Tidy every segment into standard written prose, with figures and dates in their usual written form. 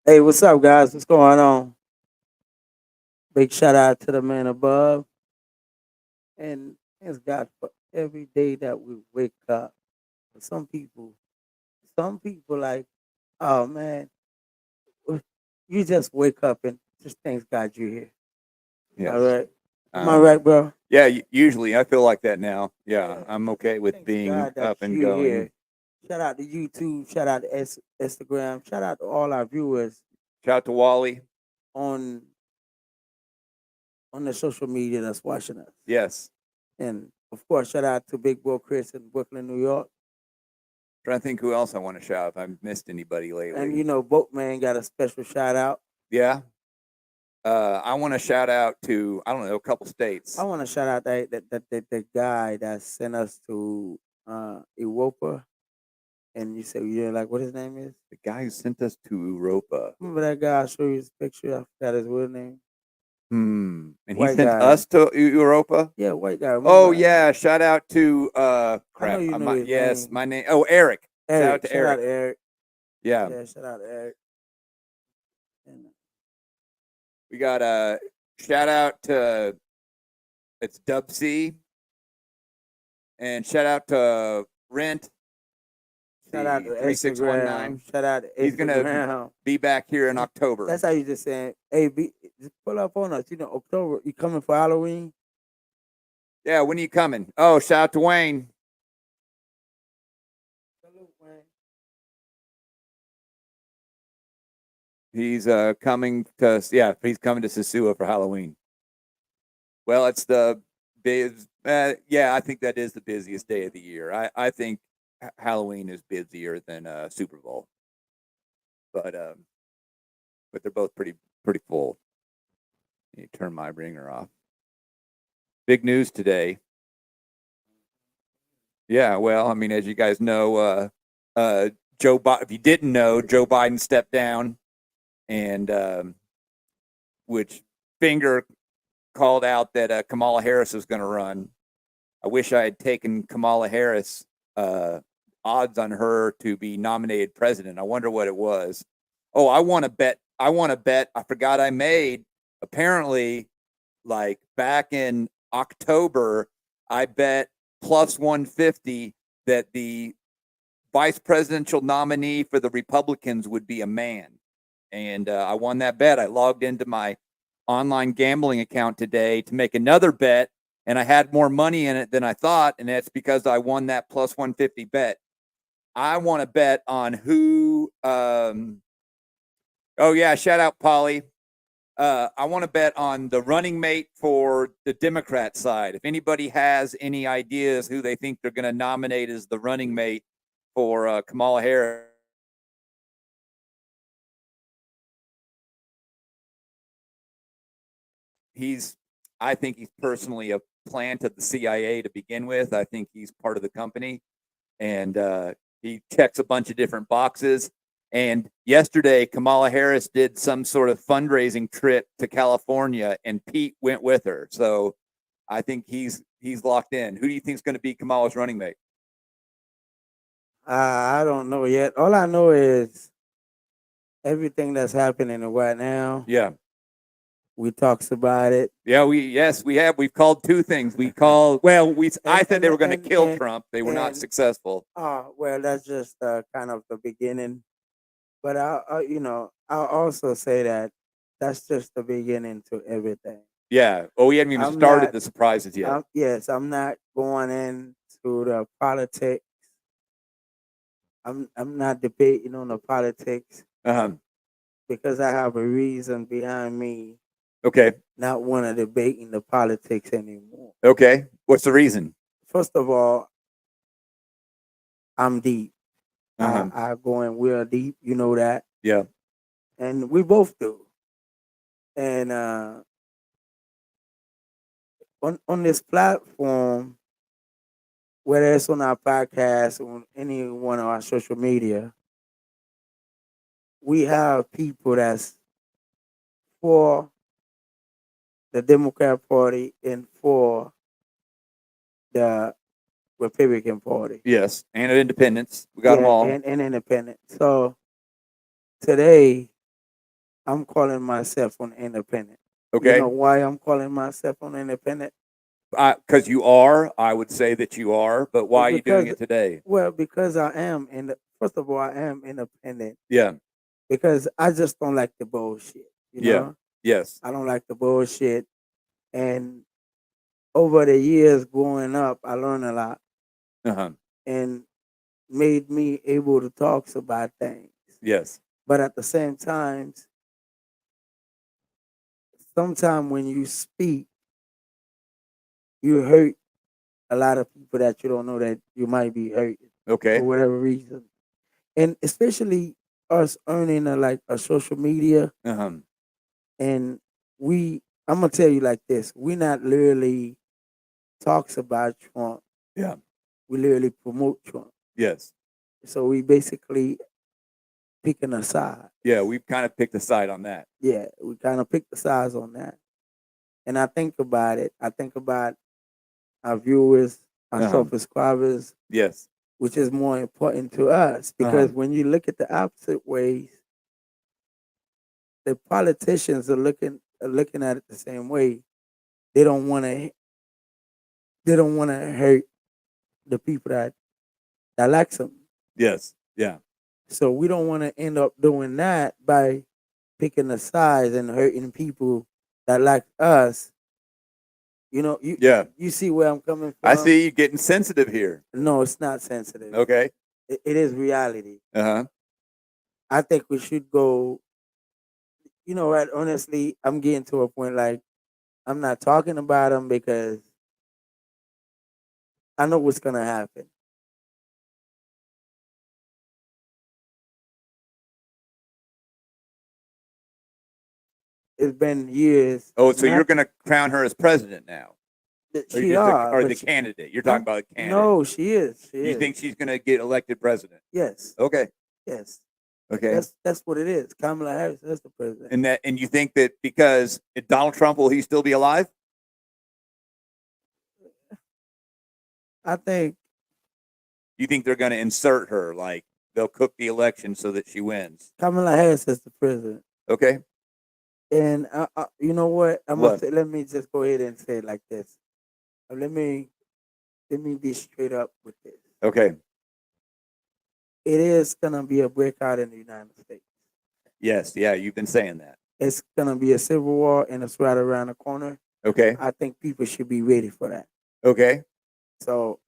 Hey, what's up, guys? What's going on? Big shout out to the man above, and thanks God for every day that we wake up. For some people like, oh man, you just wake up and just thanks God you're here. All Yes. right, am I right, bro? Yeah, usually I feel like that now. Yeah, Yeah. I'm okay with Thanks being God that up and you're going. here. Shout out to YouTube. Shout out to Instagram. Shout out to all our viewers Shout out to Wally. on on the social media that's watching us, Yes. and of course, shout out to Big Bro Chris in Brooklyn, New York. Trying to think who else I want to shout. If I've missed anybody And lately. Boatman got a special shout out. Yeah. I want to shout out to I don't know a couple I states. want to shout out that guy that sent us to Europa, and you said you like what his name is. The guy who sent us to Europa. Remember that guy? I'll show you his picture. I forgot his real name. And he White sent guy. us to Europa. Yeah, white guy. Oh Remember? yeah, shout out to I know crap. you know his Yes, name. my name. Oh, Eric. Shout out Eric. to Shout out Eric. to Eric. Yeah, Yeah, shout out to Eric. And, we got a shout out to it's Dub C and shout out to Rent shout out the to three six one Instagram. nine. Shout out to He's gonna Instagram. be back here in October. That's how you just saying, hey, just pull up on us. October, you coming for Halloween? Yeah, when are you coming? Oh, shout out to Wayne. Salute, man. He's coming to he's coming to Sosua for Halloween. Well, it's the biz. Yeah, I think that is the busiest day of the year. I think Halloween is busier than Super Bowl, but um, but they're both pretty full. You turn my ringer off. Big news today. Yeah, well, I mean, as you guys know, Joe. If you didn't know, Joe Biden stepped down, and which Finger called out that Kamala Harris was going to run. I wish I had taken Kamala Harris odds on her to be nominated president. I wonder what it was. Oh, I want to bet. I forgot I made. Apparently, like back in October, I bet plus 150 that the vice presidential nominee for the Republicans would be a man. And I won that bet. I logged into my online gambling account today to make another bet, and I had more money in it than I thought, and that's because I won that plus 150 bet. I want to bet on who. Oh yeah, shout out Polly. I want to bet on the running mate for the Democrat side. If anybody has any ideas who they think they're going to nominate as the running mate for Kamala Harris, he's I think he's personally a plant of the CIA to begin with. I think he's part of the company, and he checks a bunch of different boxes. And yesterday, Kamala Harris did some sort of fundraising trip to California, and Pete went with her. So I think he's locked in. Who do you think is going to be Kamala's running mate? I don't know yet. All I know is everything that's happening right now. Yeah. We talks about it. Yeah, we've called two things. We called I said they were going to kill And Trump. They were not and successful. well, that's just kind of the beginning. But I'll also say that that's just the beginning to everything. Yeah. Oh, we hadn't even I'm started not. the surprises yet. Yes, I'm not going into the politics. I'm not debating on the politics Uh-huh. because I have a reason behind me Okay. not want to debate in the politics anymore. Okay. What's the reason? First of all, I'm deep. Uh-huh. I go in real deep. You know that, Yeah. and we both do. And on this platform, whether it's on our podcast or on any one of our social media, we have people that's for the Democrat Party and for the Republican Party. Yes. And at Independence. We got them all. And independent. So today I'm calling myself an independent. You Okay. know why I'm calling myself an independent? Because you are, I would say that you are, but why are you doing it today? Well, because I am first of all, I am independent Yeah. because I just don't like the bullshit. You Yeah. know, Yes. I don't like the bullshit. And over the years growing up, I learned a lot Uh-huh. and made me able to talk about things. Yes. But at the same time, sometimes when you speak, you hurt a lot of people that you don't know that you might be hurting for Okay. whatever reason. And especially us earning a social media, Uh-huh. and I'm gonna tell you like this: we not literally talks about Trump. Yeah. We literally promote Trump. Yes. So we basically picking a side. Yeah, we've kind of picked a side on that. Yeah, we kind of pick the sides on that. And I think about it. I think about our viewers, our Uh-huh. subscribers, Yes. which is more important to us because when you look at the opposite ways, the politicians are looking at it the same way. They don't want to. They don't want to hurt the people that likes them. Yes. Yeah. So we don't want to end up doing that by picking the sides and hurting people that like us. You know, Yeah. you see where I'm coming I from. see you getting sensitive here. No, it's not sensitive. Okay. It is reality. Uh-huh. I think we should go. You know what? Honestly, I'm getting to a point like I'm not talking about them because I know what's gonna happen. It's been years. Oh, so you're Not going to crown her as president now, that or she or but the candidate? You're huh? talking about the candidate. No, she is. She You is. think she's going to get elected president? Yes. Okay. Yes. Okay. That's what it is. Kamala Harris is the president. And you think that because Donald Trump, will he still be alive? I think You think they're going to insert her, like they'll cook the election so that she wins? Kamala Harris is the president. Okay. And you know what? What? Let me just go ahead and say it like this. Let me be straight up with this. Okay. It is gonna be a breakout in the United States. Yes. Yeah. You've been saying that. It's gonna be a civil war, and it's right around the corner. Okay. I think people should be ready for that. Okay. So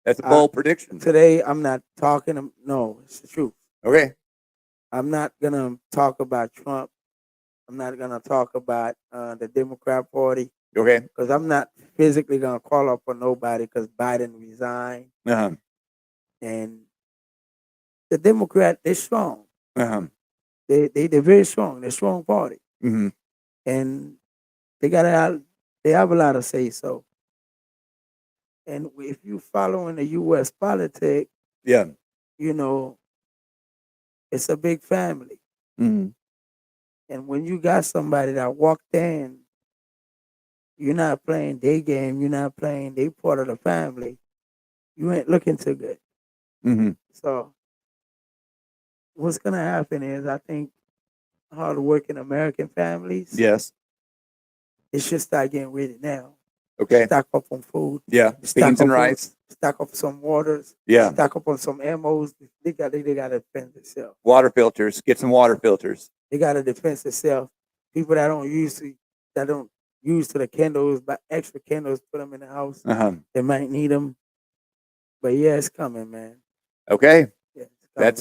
That's a bold prediction. today, I'm not talking. No, it's the truth. Okay. I'm not gonna talk about Trump. I'm not gonna talk about the Democrat Party Okay. because I'm not physically gonna call up for nobody because Biden resigned, Uh-huh. and the Democrat they're strong. Uh-huh. They're very strong. They're a strong party, Mm-hmm. and they have a lot to say so. And if you follow in the U.S. politics, Yeah. you know it's a big family. Mm-hmm. And when you got somebody that walked in, you're not playing their game. You're not playing. They part of the family. You ain't looking too good. Mm-hmm. So what's gonna happen is I think hardworking American families Yes. they should start getting ready now. Okay. Stock up on food. Yeah. Stock Beans and up on rice. stock up some waters. Yeah. Stock up on some ammos. They gotta defend themselves. Water filters. Get some water filters. They gotta defend themselves. People that don't use to the candles, buy extra candles, put them in the house. Uh-huh. They might need them. But yeah, it's coming, man. Okay. Yeah, it's That's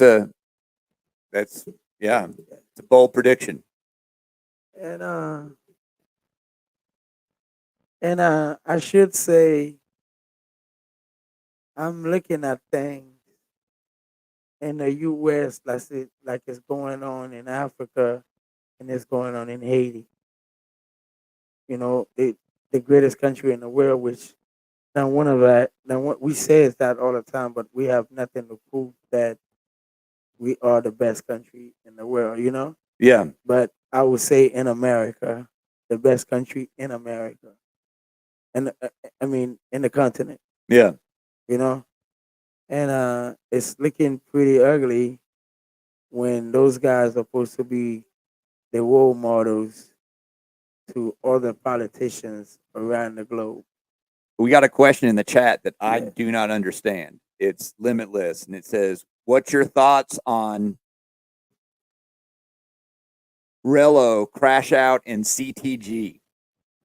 coming. yeah. It's a bold prediction. And I should say I'm looking at things in the U.S. like it's going on in Africa and it's going on in Haiti. You know, the greatest country in the world, which now one of that. Now what we say is that all the time, but we have nothing to prove that we are the best country in the world. You know, Yeah. but I would say in America, the best country in America, and I mean in the continent. Yeah. You know, and it's looking pretty ugly when those guys are supposed to be the role models to other politicians around the globe. We got a question in the chat that I Yeah. do not understand. It's limitless, and it says, "What's your thoughts on Rello crash out in CTG?"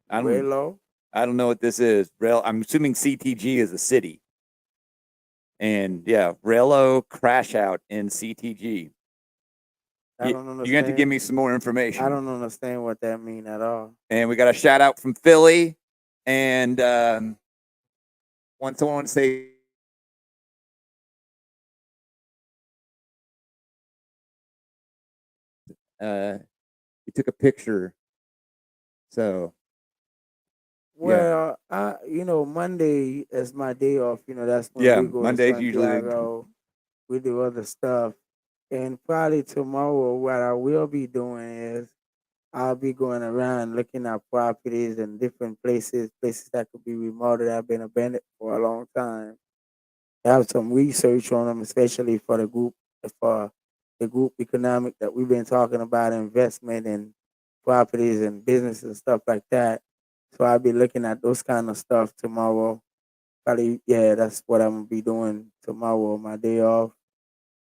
I don't, Relo? I don't know what this is. I'm assuming CTG is a city, and yeah, Rello crash out in CTG. I don't You got to give understand. me some more information. I don't understand what that mean at all. And we got a shout out from Philly, and want someone to say he took a picture. So yeah, Well, Monday is my day off. That's when yeah, we go to Monday's usually Santiago. We do other stuff. And probably tomorrow, what I will be doing is I'll be going around looking at properties and different places that could be remodeled that have been abandoned for a long time. Have some research on them, especially for the group economic that we've been talking about, investment in properties and business and stuff like that. So I'll be looking at those kind of stuff tomorrow. Probably, yeah, that's what I'm gonna be doing tomorrow, my day off.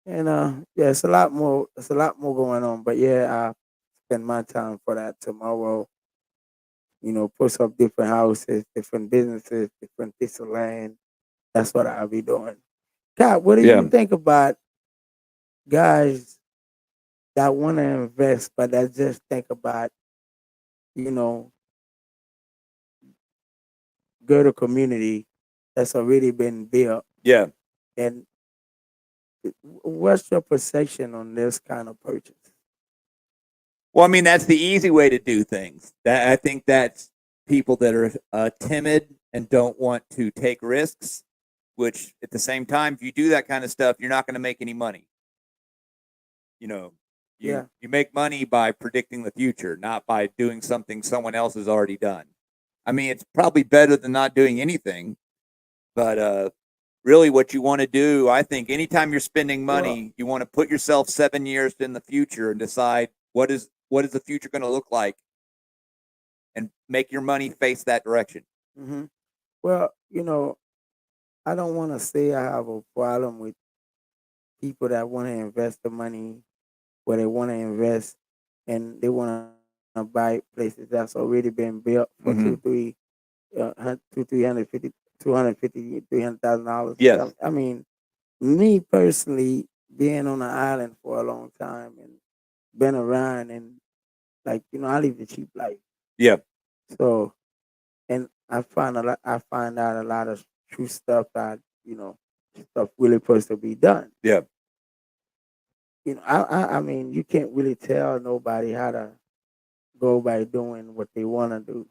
And yeah, it's a lot more. It's a lot more going on. But yeah, I spend my time for that tomorrow. Push up different houses, different businesses, different piece of land. That's what I'll be doing. God, what do yeah, you think about guys that want to invest, but that just think about, you know, go to community that's already been built? yeah. And what's your perception on this kind of purchase? Well, I mean, that's the easy way to do things. I think that's people that are timid and don't want to take risks. Which, at the same time, if you do that kind of stuff, you're not going to make any money. You know, Yeah, you make money by predicting the future, not by doing something someone else has already done. I mean, it's probably better than not doing anything, but really what you want to do, I think anytime you're spending well, money, you want to put yourself 7 years in the future and decide what is the future going to look like and make your money face that direction. hmm well, I don't want to say I have a problem with people that want to invest the money where they want to invest and they want to buy places that's already been built for Mm-hmm. two, 350, 250, $300,000. Yes. I mean, me personally, being on the island for a long time and been around and like, I live the cheap life. Yeah. So, and I find out a lot of true stuff that, stuff really supposed to be done. Yeah. I mean, you can't really tell nobody how to go by doing what they want to do,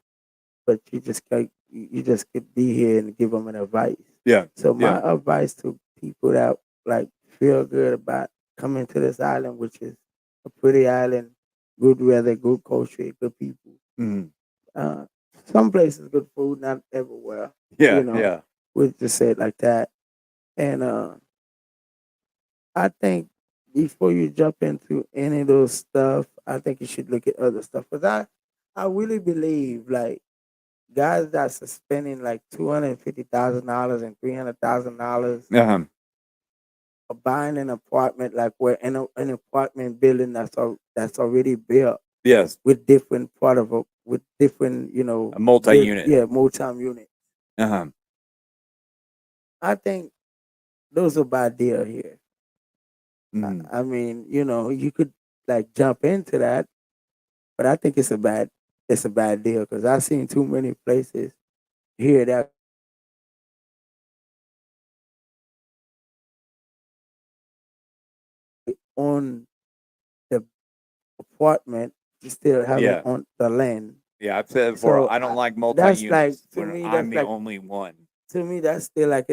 but you just could be here and give them an advice. Yeah. So my Yeah. advice to people that like feel good about coming to this island, which is a pretty island, good weather, good culture, good people. Mm-hmm. Uh, some places good food, not everywhere. Yeah. Yeah. We just say it like that. And I think before you jump into any of those stuff, I think you should look at other stuff. Because I really believe like guys that's spending like $250,000 and $300,000 Uh-huh. buying an apartment like where in an apartment building that's already built Yes. with different with different A multi-unit. multi-unit. Uh-huh. I think those are bad deal here. Mm-hmm. I mean, you could like jump into that, but I think it's a bad deal because I've seen too many places here that on the apartment you still haven't Yeah. on the land. Yeah. I've said before, So I don't like that's like multi-units to when me. I'm That's the like only one. to me. That's still like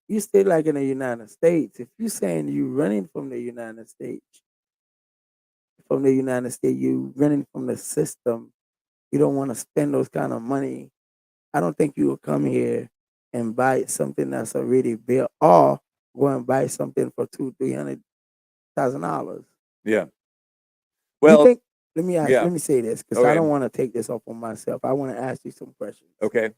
you still like in the United States. If you saying you running from the United States, you running from the system. You don't want to spend those kind of money. I don't think you will come here and buy something that's already built, or go and buy something for $200,000-$300,000. Yeah. You Well, think? let me ask. Yeah. Let me say this because I Okay. don't want to take this up on myself. I want to ask you some questions. Okay.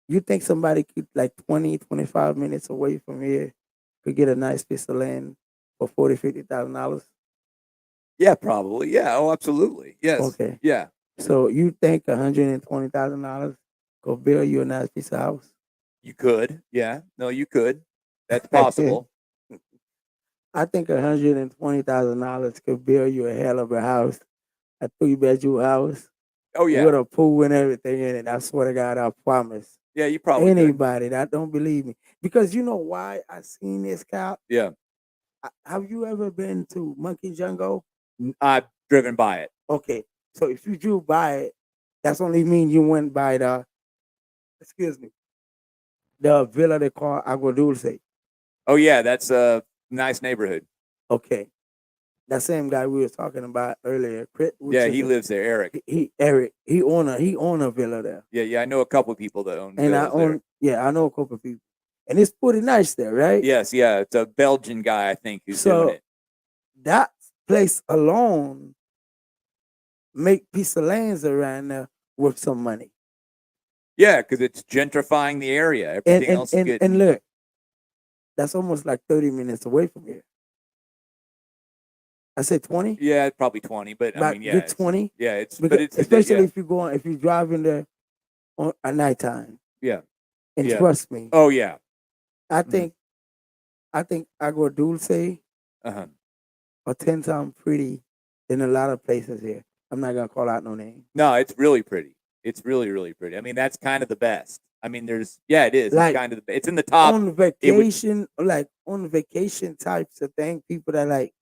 You think somebody could like 20, 25 minutes away from here could get a nice piece of land for $40,000, $50,000? Yeah, probably. Yeah. Oh, absolutely. Yes. Okay. Yeah. So you think $120,000 could build you a nice piece of house? You could. Yeah. No, you could. That's possible. I think $120,000 could build you a hell of a house, a 3-bedroom house Oh yeah. with a pool and everything in it. I swear to God, I promise. Yeah, you probably could. Anybody that don't believe me, because you know why I seen this cow. Yeah. Have you ever been to Monkey Jungle? I've driven by it. Okay, so if you drew by it, that's only mean you went by the, excuse me, the villa they call Agua Dulce. Oh yeah, that's a nice neighborhood. Okay, that same guy we were talking about earlier, Yeah, he lives there, Eric. Eric, he own a villa there. Yeah, I know a couple people that own And villas there. I know a couple of people, and it's pretty nice there, right? Yes, yeah, it's a Belgian guy, I think, who's doing it. That place alone make piece of lands around there worth some money. Yeah, because it's gentrifying the area. Everything else is getting. And look, that's almost like 30 minutes away from here. I said 20. Yeah, probably 20, but I mean, yeah, good 20. Yeah, it's because, but it's especially if you're driving there at nighttime. Yeah. And trust me. Oh yeah. I think Agua Dulce are 10 times pretty than a lot of places here. I'm not gonna call out no name. No, it's really pretty. It's really, really pretty. I mean, that's kind of the best. I mean, it is. Like, it's kind of it's in the top. On vacation, on vacation types of thing, people that like,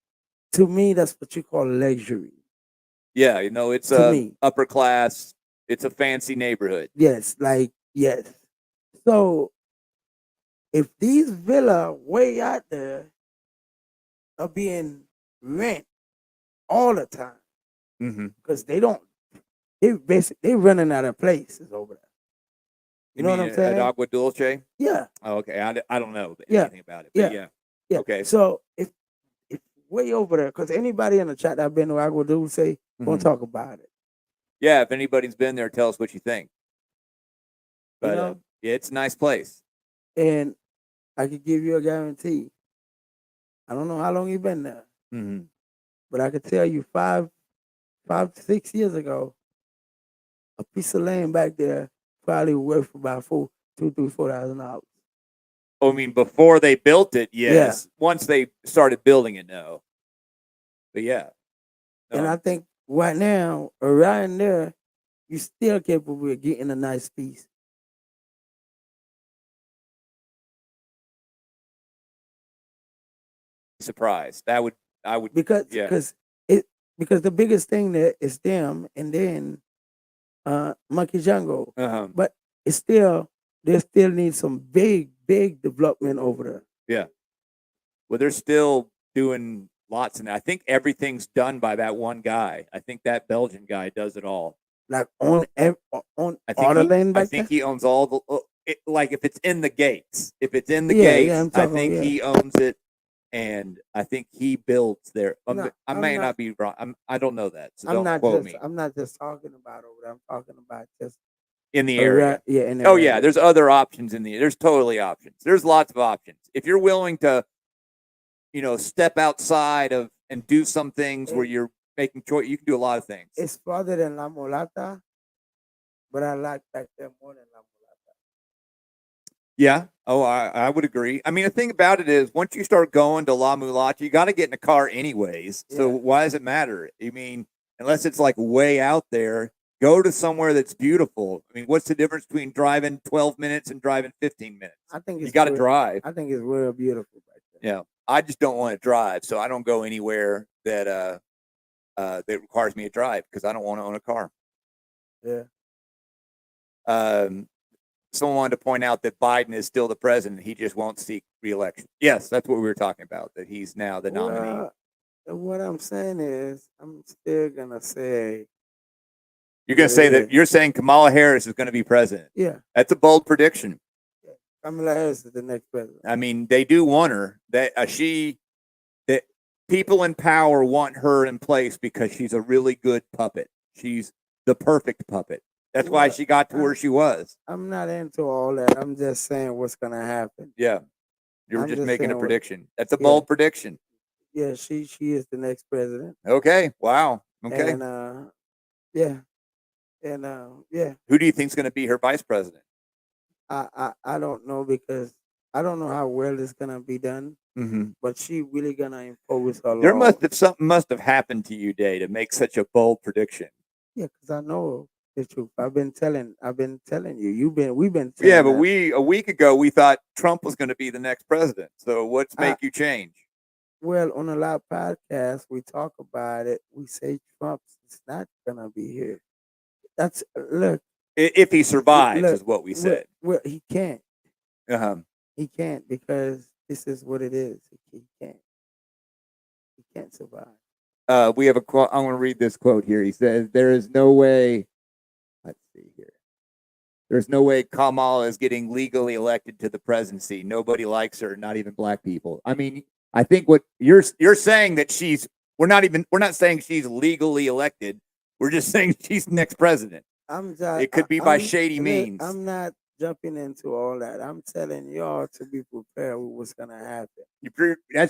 to me, that's what you call luxury. Yeah, it's upper class. It's a fancy neighborhood. Yes, yes. So if these villas way out there are being rent all the time, because they running out of places over there. You know what I'm saying? At Agua Dulce? Yeah. Oh, okay. I don't know anything about it. But yeah. Okay. So if way over there, because anybody in the chat that I've been to Agua Dulce, won't talk about it. Yeah, if anybody's been there, tell us what you think. But yeah, it's a nice place. And I could give you a guarantee. I don't know how long you've been there, but I could tell you 5 to 6 years ago, a piece of land back there probably worth about $4,000. Oh, I mean, before they built it, yes. Yeah. Once they started building it, no. But yeah. And I think right now, around there, you're still capable of getting a nice piece. Surprised. I would because the biggest thing there is them, and then Monkey Jungle. But there still needs some big development over there. Yeah. Well, they're still doing lots, and I think everything's done by that one guy. I think that Belgian guy does it all. Like on all the land back there? I think he owns all the like if it's in the gates. If it's in the gates, I think he owns it. And I think he builds there. I may not be wrong. I don't know that. So don't quote me. I'm not just talking about over there. I'm talking about just in the area. In the area. Yeah. There's other options in the. There's totally options. There's lots of options. If you're willing to, step outside of and do some things where you're making choice, you can do a lot of things. It's farther than La Mulata, but I like back there more than La Mulata. Yeah. Oh, I would agree. I mean, the thing about it is, once you start going to La Mulata, you got to get in a car anyways. Yeah. So why does it matter? I mean, unless it's like way out there, go to somewhere that's beautiful. I mean, what's the difference between driving 12 minutes and driving 15 minutes? I think you got to drive. I think it's real beautiful back there. Yeah. I just don't want to drive, so I don't go anywhere that that requires me to drive because I don't want to own a car. Yeah. Someone wanted to point out that Biden is still the president. He just won't seek re-election. Yes, that's what we were talking about, that he's now the nominee. What I'm saying is, I'm still going to say. You're going to say that you're saying Kamala Harris is going to be president. Yeah. That's a bold prediction. Yeah. Kamala Harris is the next president. I mean, they do want her. people in power want her in place because she's a really good puppet. She's the perfect puppet. That's why she got to where she was. I'm not into all that. I'm just saying what's gonna happen. Yeah. You were I'm just just making a saying prediction. That's a bold prediction. Yeah, she is the next president. Okay. Wow. Okay. And yeah. And yeah. Who do you think's going to be her vice president? I don't know, because I don't know how well it's gonna be done. Mm-hmm. But she really gonna impose her There law. something must have happened to you, Day, to make such a bold prediction. Yeah, because I know the truth. I've been telling you. We've been saying Yeah, but that. a week ago we thought Trump was going to be the next president. So what's make you change? Well, on a lot of podcasts we talk about it. We say Trump is not gonna be here. That's look. If he survives, is what we said. Well, he can't. Uh-huh. He can't, because this is what it is. He can't. He can't survive. We have a quote. I want to read this quote here. He says, "There is no way." Let's see here. There's no way Kamala is getting legally elected to the presidency. Nobody likes her, not even black people. I mean, I think what you're saying that we're not saying she's legally elected. We're just saying she's the next president. It could be by shady means. I'm not jumping into all that. I'm telling y'all to be prepared with what's gonna happen.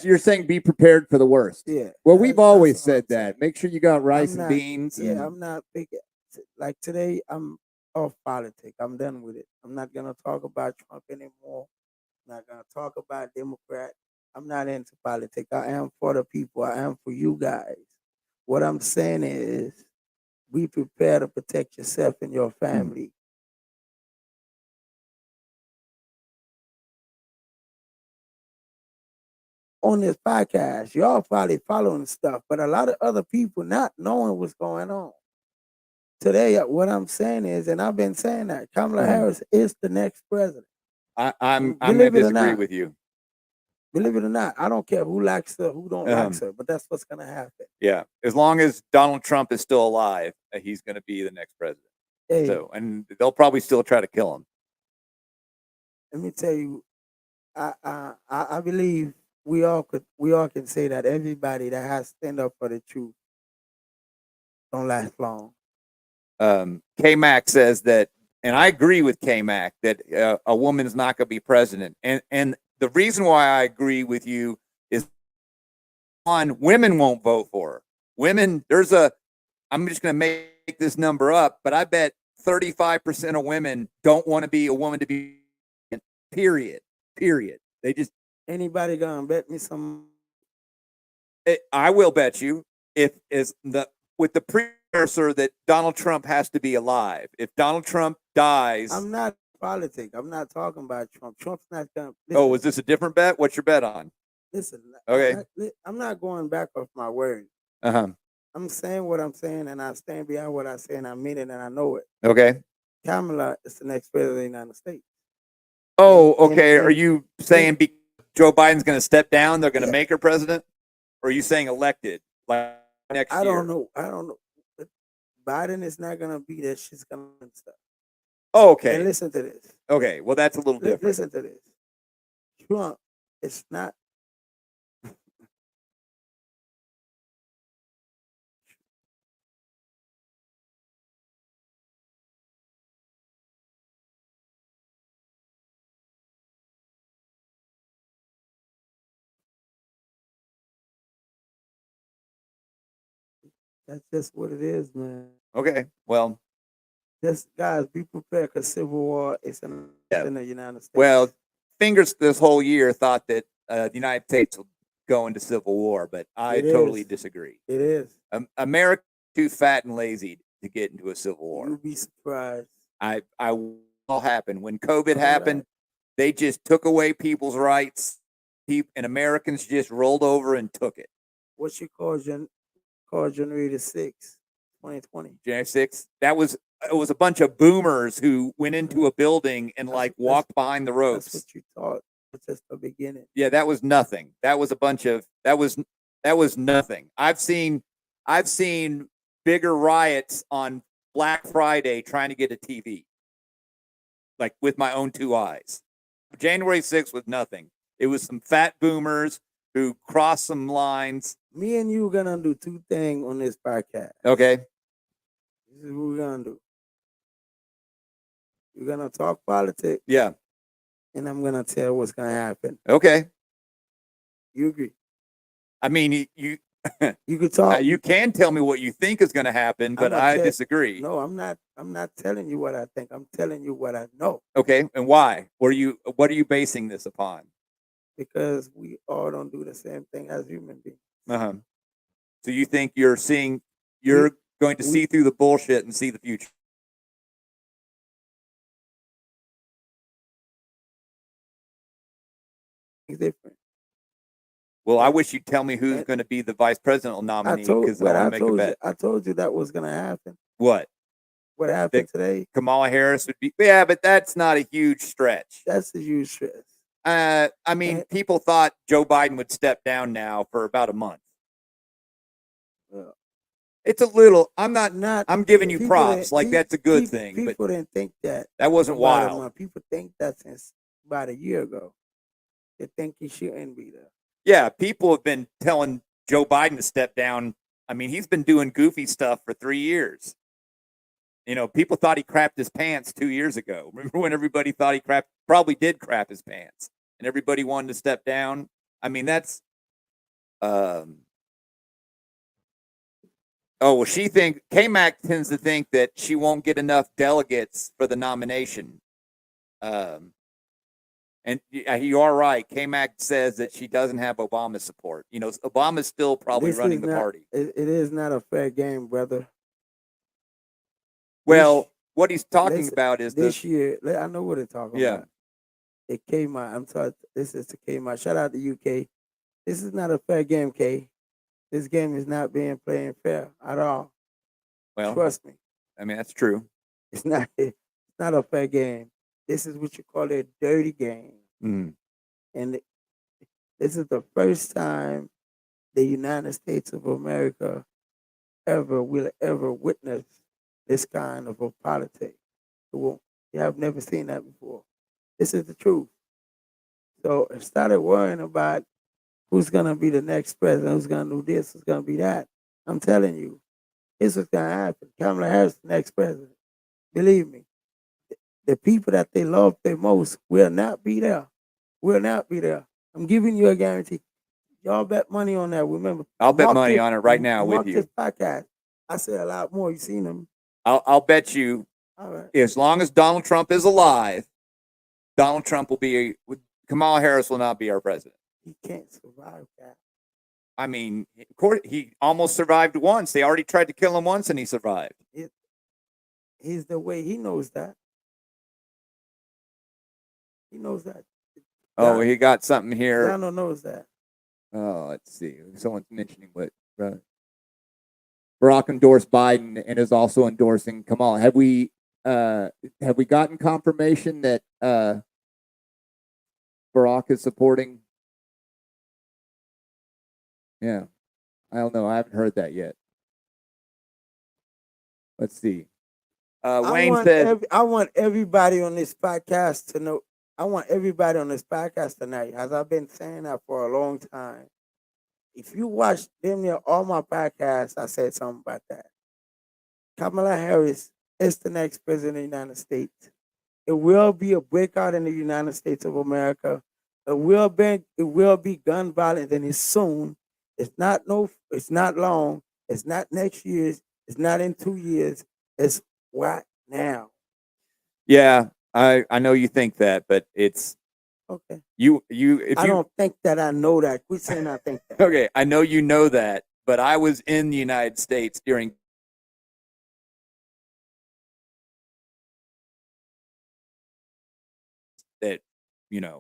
You're saying be prepared for the worst. Yeah. Well, we've always said that. Make sure you got rice and beans. Yeah, I'm not picking. Like today, I'm off politics. I'm done with it. I'm not gonna talk about Trump anymore. I'm not gonna talk about Democrat. I'm not into politics. I am for the people. I am for you guys. What I'm saying is, be prepared to protect yourself and your family. On this podcast, y'all probably following stuff, but a lot of other people not knowing what's going on. Today, what I'm saying is, and I've been saying that Kamala Harris is the next president. I'm going to disagree with you. Believe it or not, I don't care who likes her, who don't like her, but that's what's going to happen. Yeah, as long as Donald Trump is still alive, he's going to be the next president. Hey. So, and they'll probably still try to kill him. Let me tell you, I believe we all can say that everybody that has stand up for the truth don't last long. K-Mac says that, and I agree with K-Mac, that a woman's not going to be president. And the reason why I agree with you is, one, women won't vote for her. Women, I'm just going to make this number up, but I bet 35% of women don't want to be a woman to be, period. They just. Anybody going to bet me some? I will bet you, with the precursor that Donald Trump has to be alive. If Donald Trump dies. I'm not politics. I'm not talking about Trump. Trump's not going to. Oh, is this a different bet? What's your bet on? Listen. Okay. I'm not going back off my word. Uh-huh. I'm saying what I'm saying, and I stand behind what I say, and I mean it, and I know it. Okay. Kamala is the next president of the United States. Oh, okay. Are you saying Joe Biden's going to step down, they're going to make her president? Or are you saying elected like next year? I don't know. But Biden is not going to be there. She's going to stuff. Oh, okay. And listen to this. Okay. Well, that's a little different. Listen to this. Trump is not. That's just what it is, man. Okay. Well, just guys, be prepared, because civil war is in the United States. Well, Fingers this whole year thought that the United States will go into civil war, but I totally disagree. It is. America too fat and lazy to get into a civil war. You'll be surprised. I will happen. When COVID happened, they just took away people's rights, and Americans just rolled over and took it. What you call January the 6th, 2020? January 6th? It was a bunch of boomers who went into a building and walked behind the ropes. That's what you thought. That's just the beginning. Yeah, that was nothing. That was that was nothing. I've seen bigger riots on Black Friday trying to get a TV. Like with my own two eyes. January 6th was nothing. It was some fat boomers who crossed some lines. Me and you are gonna do two things on this podcast. Okay. This is what we're gonna do. We're gonna talk politics. Yeah. And I'm gonna tell what's gonna happen. Okay. You agree? I mean, you you could talk. You can tell me what you think is going to happen, but I disagree. No, I'm not. I'm not telling you what I think. I'm telling you what I know. Okay, and why? What are you basing this upon? Because we all don't do the same thing as human beings. Uh-huh. So you think you're going to see through the bullshit and see the future? It's different. Well, I wish you'd tell me who's going to be the vice presidential nominee because I want to make a bet. I told you that was going to happen. What? What happened today? Kamala Harris would be. Yeah, but that's not a huge stretch. That's a huge stretch. I mean, people thought Joe Biden would step down now for about a month. Well, it's a little. I'm giving you props. Like that's a good thing. People didn't think that. That wasn't wild. People think that since about a year ago. They think he shouldn't be there. Yeah, people have been telling Joe Biden to step down. I mean, he's been doing goofy stuff for 3 years. You know, people thought he crapped his pants 2 years ago. Remember when everybody thought he probably did crap his pants, and everybody wanted to step down? I mean, that's. Oh well, K-Mac tends to think that she won't get enough delegates for the nomination. And you are right. K-Mac says that she doesn't have Obama's support. You know, Obama's still probably running the party. It is not a fair game, brother. Well, what he's talking about is this year. I know what they're talking about. It K-Mac. I'm sorry. This is to K-Mac. Shout out to UK. This is not a fair game, K. This game is not being played fair at all. Well, trust me. I mean, that's true. It's not a fair game. This is what you call a dirty game. Mm. And this is the first time the United States of America will ever witness this kind of a politics. You have never seen that before. This is the truth. So I started worrying about who's going to be the next president, who's going to do this, who's going to be that. I'm telling you, this is going to happen. Kamala Harris, the next president. Believe me. The people that they love the most will not be there. Will not be there. I'm giving you a guarantee. Y'all bet money on that. Remember, I'll bet money on it right now with you. This podcast. I say a lot more. You seen them? I'll bet you. All right. As long as Donald Trump is alive, Donald Trump will be. Kamala Harris will not be our president. He can't survive that. I mean, of course, he almost survived once. They already tried to kill him once, and he survived. He's the way he knows that. He knows that. Oh, he got something here. Donald knows that. Oh, let's see. Someone's mentioning what Barack endorsed Biden and is also endorsing Kamala. Have we gotten confirmation that Barack is supporting? Yeah, I don't know. I haven't heard that yet. Let's see. Wayne said, I want everybody on this podcast to know. I want everybody on this podcast tonight, as I've been saying that for a long time. If you watch damn near all my podcasts, I said something about that. Kamala Harris is the next president of the United States. It will be a breakout in the United States of America. It will be gun violence, and it's soon. It's not long. It's not next year. It's not in 2 years. It's right now. Yeah. I know you think that, but it's okay. I don't think that I know that. Quit saying I think that. Okay, I know you know that, but I was in the United States during that. Yeah.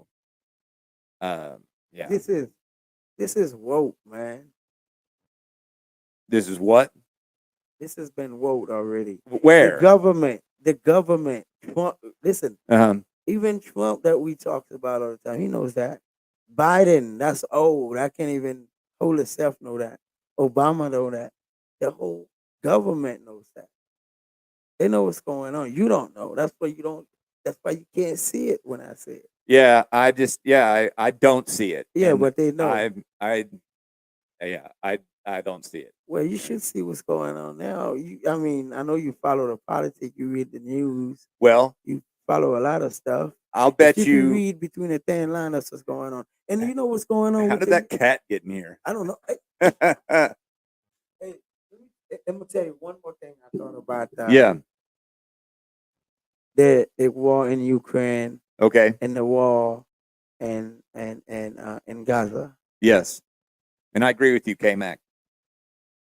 This is woke, man. This is what? This has been woke already. Where? The government. Trump, listen, even Trump that we talked about all the time, he knows that. Biden, that's old. I can't even hold itself know that. Obama know that. The whole government knows that. They know what's going on. You don't know. That's why you don't. That's why you can't see it when I say it. Yeah, I don't see it. Yeah, And but they know. I don't see it. Well, you should see what's going on now. I know you follow the politics. You read the news. Well, You follow a lot of stuff. I'll If bet you can you. read between the thin lines, that's what's going on. And you know what's going on How with did that cat get in here? I don't know. Hey, I'm gonna tell you one more thing I thought about. Yeah. The war in Ukraine Okay. and the war in Gaza. Yes. And I agree with you, K-Mac.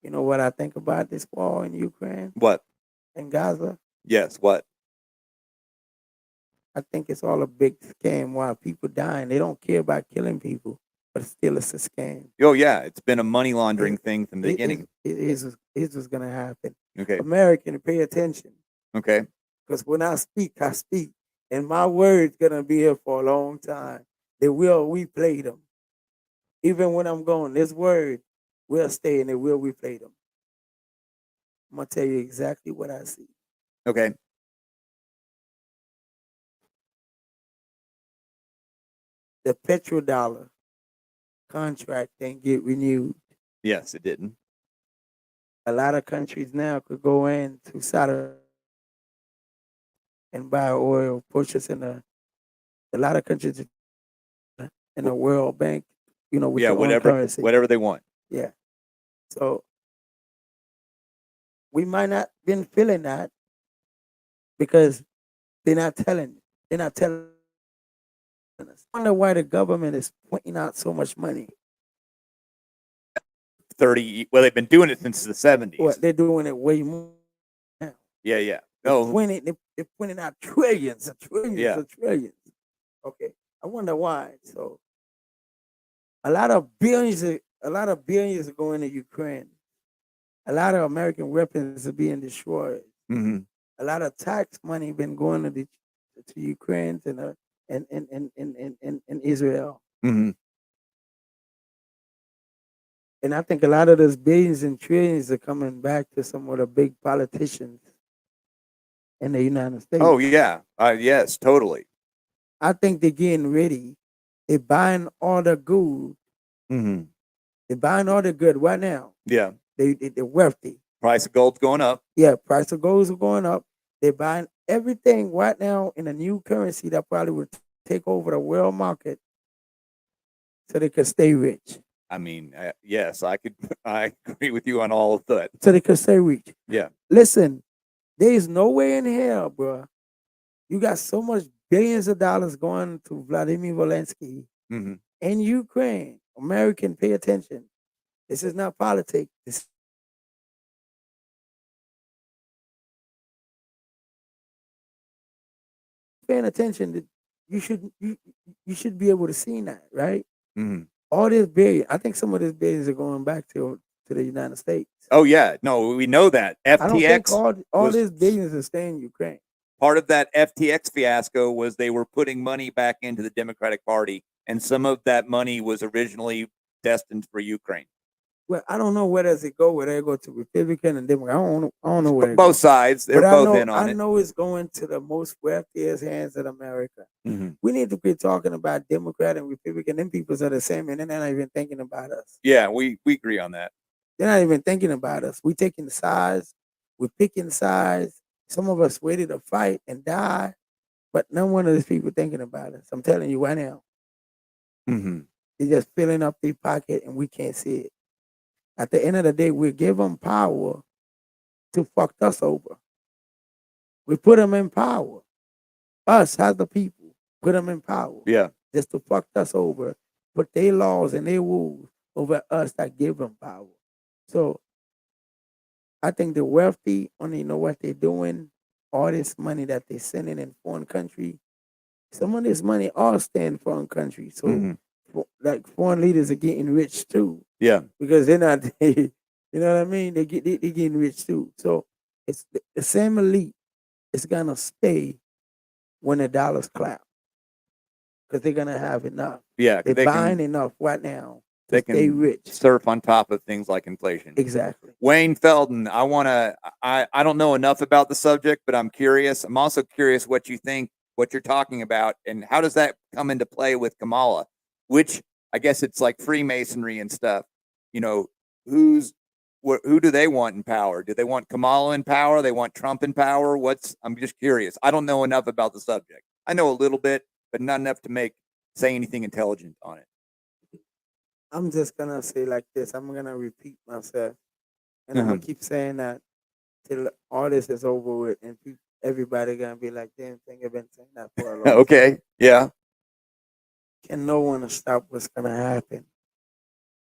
You know what I think about this war in Ukraine What? and Gaza? Yes. What? I think it's all a big scam. While people dying, they don't care about killing people, but still it's a scam. Oh yeah, it's been a money laundering thing from the beginning. It's what's gonna happen. Okay. American, pay attention. Okay. Because when I speak, and my word's gonna be here for a long time. We play them. Even when I'm gone, this word will stay and we play them. I'm gonna tell you exactly what I see. Okay. The petrodollar contract didn't get renewed. Yes, it didn't. A lot of countries now could go in to Saudi and buy oil, purchasing a lot of countries in the World Bank, with their own currency. Whatever they want. Yeah. So we might not been feeling that because they're not telling us. I wonder why the government is pointing out so much money. 30. Well, they've been doing it since the 70s. Well, they're doing it way more now. Yeah, yeah. No. They're pointing out trillions and trillions and trillions. Okay. I wonder why. So a lot of billions are going to Ukraine. A lot of American weapons are being destroyed. Mm-hmm. A lot of tax money been going to Ukraine and Israel. Mm-hmm. And I think a lot of those billions and trillions are coming back to some of the big politicians in the United States. Oh yeah, yes, totally. I think they're getting ready. They're buying all the good. Mm-hmm. They're buying all the good right now. Yeah. They're wealthy. Price of gold's going up. Yeah, price of gold is going up. They're buying everything right now in a new currency that probably would take over the world market so they could stay rich. I mean, yes, I agree with you on all of that. So they could stay rich. Yeah. Listen, there is no way in hell, bro. You got so much billions of dollars going to Vladimir Zelensky in Ukraine. American, pay attention. This is not politics. This paying attention. You should be able to see that, right? Mm-hmm. All this billion, I think some of these billions are going back to the United States. Oh yeah, no, we know that. FTX. I don't think all these billions are staying in Ukraine. Part of that FTX fiasco was they were putting money back into the Democratic Party, and some of that money was originally destined for Ukraine. Well, I don't know where does it go. Whether it go to Republican and Democrat, I don't know where. Both sides, they're both in on it. I know it's going to the most wealthiest hands in America. Mm-hmm. We need to quit talking about Democrat and Republican. Them people are the same, and they're not even thinking about us. Yeah, we agree on that. They're not even thinking about us. We taking sides. We're picking sides. Some of us ready to fight and die, but none one of these people thinking about us. I'm telling you right now. Mm-hmm. They're just filling up their pocket, and we can't see it. At the end of the day, we give them power to fuck us over. We put them in power. Us, as the people, put them in power. Yeah. Just to fuck us over. Put their laws and their rules over us that give them power. So, I think the wealthy only know what they're doing. All this money that they're sending in foreign country, some of this money all stay in foreign countries. So, like foreign leaders are getting rich too. Yeah. Because they're not, you know what I mean? They're getting rich too. So it's the same elite is gonna stay when the dollars clap. Because they're gonna have enough. Yeah. They're buying enough right now to stay rich. Surf on top of things like inflation. Exactly. Wayne Felden, I don't know enough about the subject, but I'm curious. I'm also curious what you think what you're talking about, and how does that come into play with Kamala? Which I guess it's like Freemasonry and stuff. You know, who do they want in power? Do they want Kamala in power? They want Trump in power? I'm just curious. I don't know enough about the subject. I know a little bit, but not enough to say anything intelligent on it. I'm just gonna say like this. I'm gonna repeat myself, and I'm gonna keep saying that till all this is over with, and everybody gonna be like, "Damn thing, I've been saying that for a long time." Okay. Yeah. Can no one stop what's gonna happen?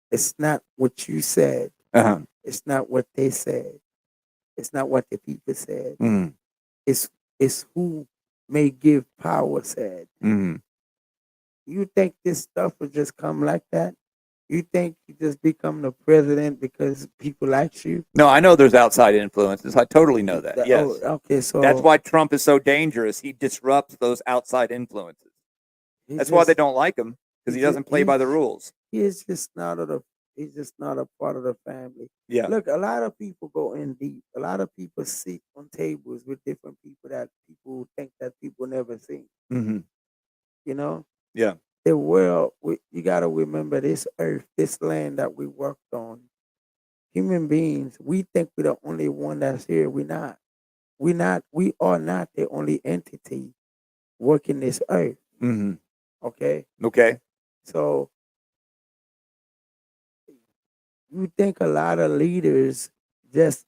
It's not what you said. Uh-huh. It's not what they said. It's not what the people said. Mm. It's who may give power said. Mm. You think this stuff will just come like that? You think you just become the president because people like you? No, I know there's outside influences. I totally know that. Yes. Okay, so that's why Trump is so dangerous. He disrupts those outside influences. That's why they don't like him, because he doesn't play by the rules. He's just not he's just not a part of the family. Yeah. Look, a lot of people go in deep. A lot of people sit on tables with different people that people think that people never see. Mm-hmm. You know? Yeah. The world, you got to remember this earth, this land that we worked on. Human beings, we think we're the only one that's here. We're not. We are not the only entity working this earth. Mm-hmm. Okay? Okay. So you think a lot of leaders just,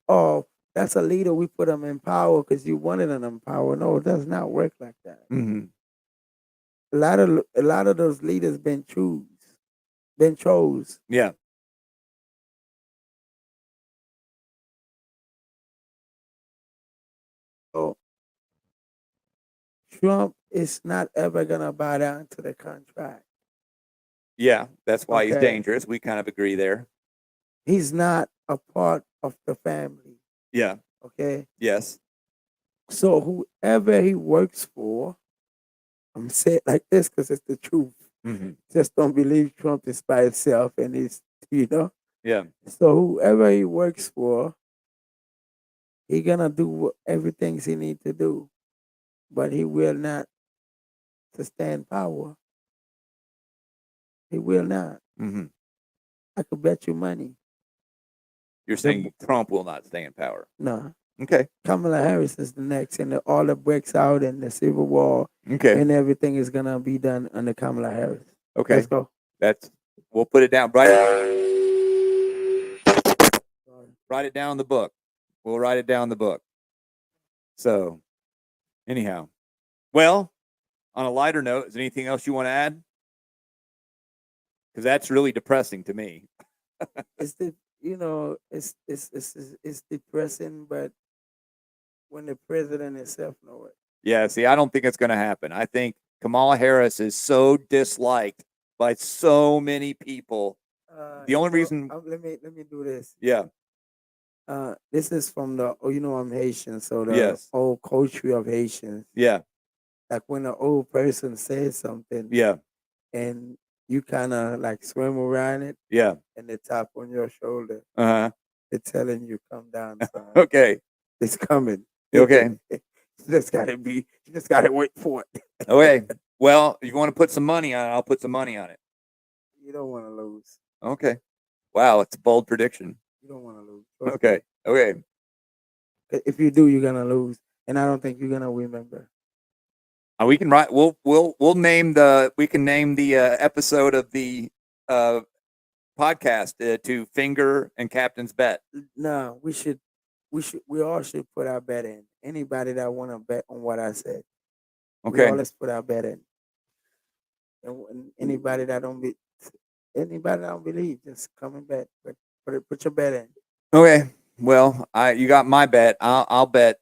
that's a leader, we put them in power because you wanted them in power. No, it does not work like that. Mm-hmm. A lot of those leaders been chose. Yeah. So Trump is not ever gonna bow down to the contract. Yeah, that's why he's Okay. dangerous. We kind of agree there. He's not a part of the family. Yeah. Okay. Yes. So whoever he works for, I'm saying it like this because it's the truth. Mm-hmm. Just don't believe Trump is by himself and he's, Yeah. So whoever he works for, he gonna do everything he need to do, but he will not sustain power. He will not. Mm-hmm. I could bet you money. You're saying Trump will not stay in power? No. Okay. Kamala Harris is the next, and all the breaks out and the civil war, okay, and everything is gonna be done under Kamala Harris. okay. Let's go. We'll put it down. Write it down in the book. We'll write it down in the book. So, anyhow, well, on a lighter note, is there anything else you want to add? Because that's really depressing to me. It's it's depressing, but when the president himself know it. Yeah, see, I don't think it's going to happen. I think Kamala Harris is so disliked by so many people. The only reason. Let me do this. Yeah. This is from the I'm Haitian, so the Yes. old culture of Haitians. Yeah. Like when an old person says something. Yeah. And you kind of like swim around it. Yeah. And they tap on your shoulder. Uh-huh. They're telling you, come down, son. Okay. It's coming. Okay. You just gotta wait for it. Okay. Well, if you want to put some money on it, I'll put some money on it. You don't want to lose. Okay. Wow, it's a bold prediction. You don't want to lose. Okay. Okay. If you do, you're gonna lose, and I don't think you're gonna remember. We can write. We'll name we can name the episode of the podcast to Finger and Captain's Bet. No, we all should put our bet in. Anybody that want to bet on what I said. Okay. Let's put our bet in. And anybody that don't believe, just come and bet. But put your bet in. Okay. Well, you got my bet. I'll bet.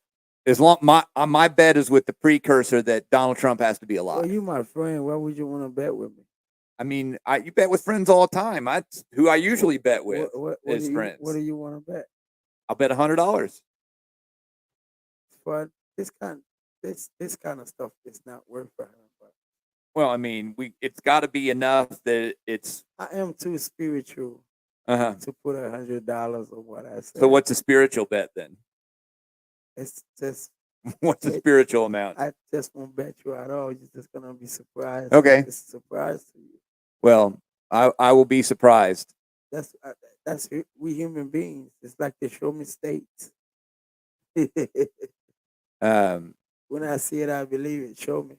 As long my bet is with the precursor that Donald Trump has to be alive. Well, you my friend. Why would you want to bet with me? I mean, you bet with friends all the time. That's who I usually bet with. Friends. What do you want to bet? I'll bet $100. For this kind of stuff is not worth $100. Well, I mean, it's got to be enough that it's. I am too spiritual. To put $100 on what I said. So what's a spiritual bet then? It's just What's the It- spiritual amount? I just won't bet you at all. You're just gonna be surprised. Okay. It's a surprise to you. Well, I will be surprised. That's we human beings. It's like they show me states. Um, When I see it, I believe it. Show me.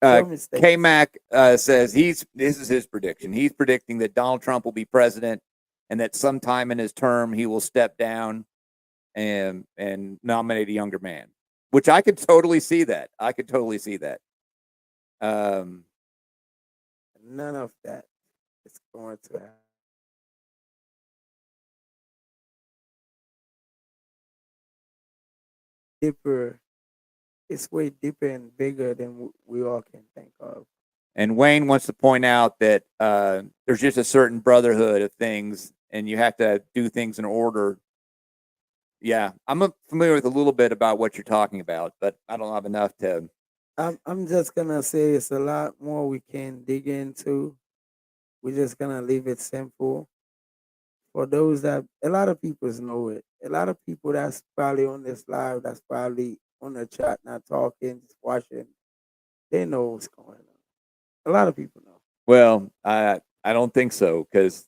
uh, Show me states. K Mac says this is his prediction. He's predicting that Donald Trump will be president, and that sometime in his term he will step down and nominate a younger man. Which I could totally see that. I could totally see that. None of that is going to happen. Deeper, it's way deeper and bigger than we all can think of. And Wayne wants to point out that there's just a certain brotherhood of things, and you have to do things in order. Yeah, I'm familiar with a little bit about what you're talking about, but I don't have enough to. I'm just gonna say it's a lot more we can dig into. We're just gonna leave it simple. For those that a lot of people know it. A lot of people that's probably on this live, that's probably on the chat, not talking, just watching, they know what's going on. A lot of people know. Well, I don't think so, because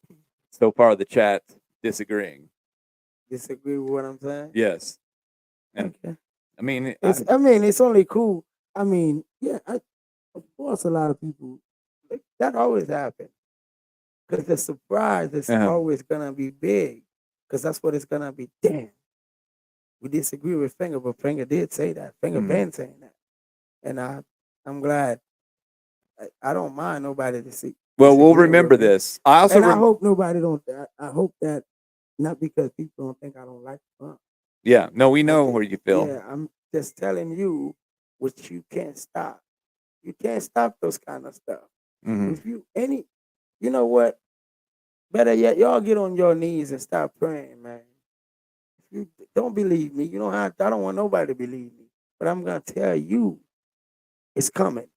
so far the chat's disagreeing. Disagree with what I'm saying? Yes. And Okay. I mean, it's only cool. I mean, yeah, of course, a lot of people that always happens because the surprise is always gonna be big because that's what it's gonna be. Damn, we disagree with Finger, but Finger did say that. Finger been saying that, and I'm glad. I don't mind nobody to see. well, we'll disagreeing remember with me. this. I also And I hope nobody don't. I hope that not because people don't think I don't like Trump. yeah, no, we know where you feel. Yeah, I'm just telling you what you can't stop. You can't stop those kind of stuff. Mhm. If you know what? Better yet, y'all get on your knees and start praying, man. If you don't believe me, you don't have. I don't want nobody to believe me, but I'm gonna tell you, it's coming.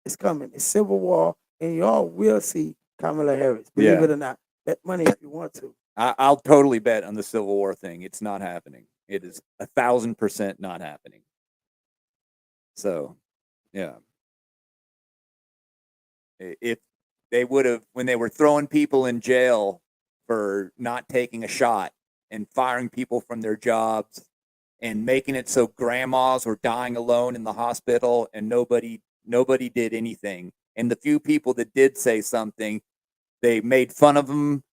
It's coming. It's civil war, and y'all will see Kamala Harris. Believe Yeah. it or not. Bet money if you want to. I'll totally bet on the Civil War thing. It's not happening. It is 1,000% not happening. So, yeah. If they would have, when they were throwing people in jail for not taking a shot and firing people from their jobs and making it so grandmas were dying alone in the hospital and nobody did anything. And the few people that did say something, they made fun of them.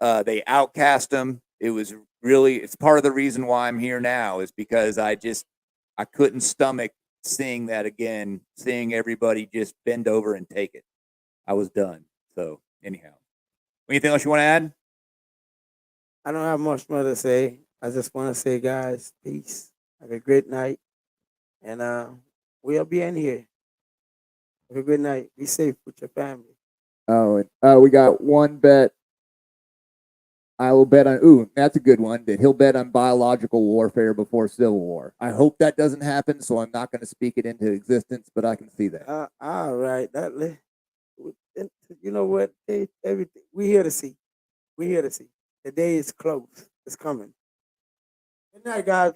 They outcast them. It was really, it's part of the reason why I'm here now is because I couldn't stomach seeing that again, seeing everybody just bend over and take it. I was done. So anyhow, anything else you want to add? I don't have much more to say. I just want to say, guys, peace. Have a great night, and we'll be in here. Have a good night. Be safe with your family. Oh, we got one bet. I will bet on. Ooh, that's a good one. That he'll bet on biological warfare before civil war. I hope that doesn't happen, so I'm not going to speak it into existence. But I can see that. All right. You know what? Everything we here to see. We here to see. The day is close. It's coming. Good night, guys.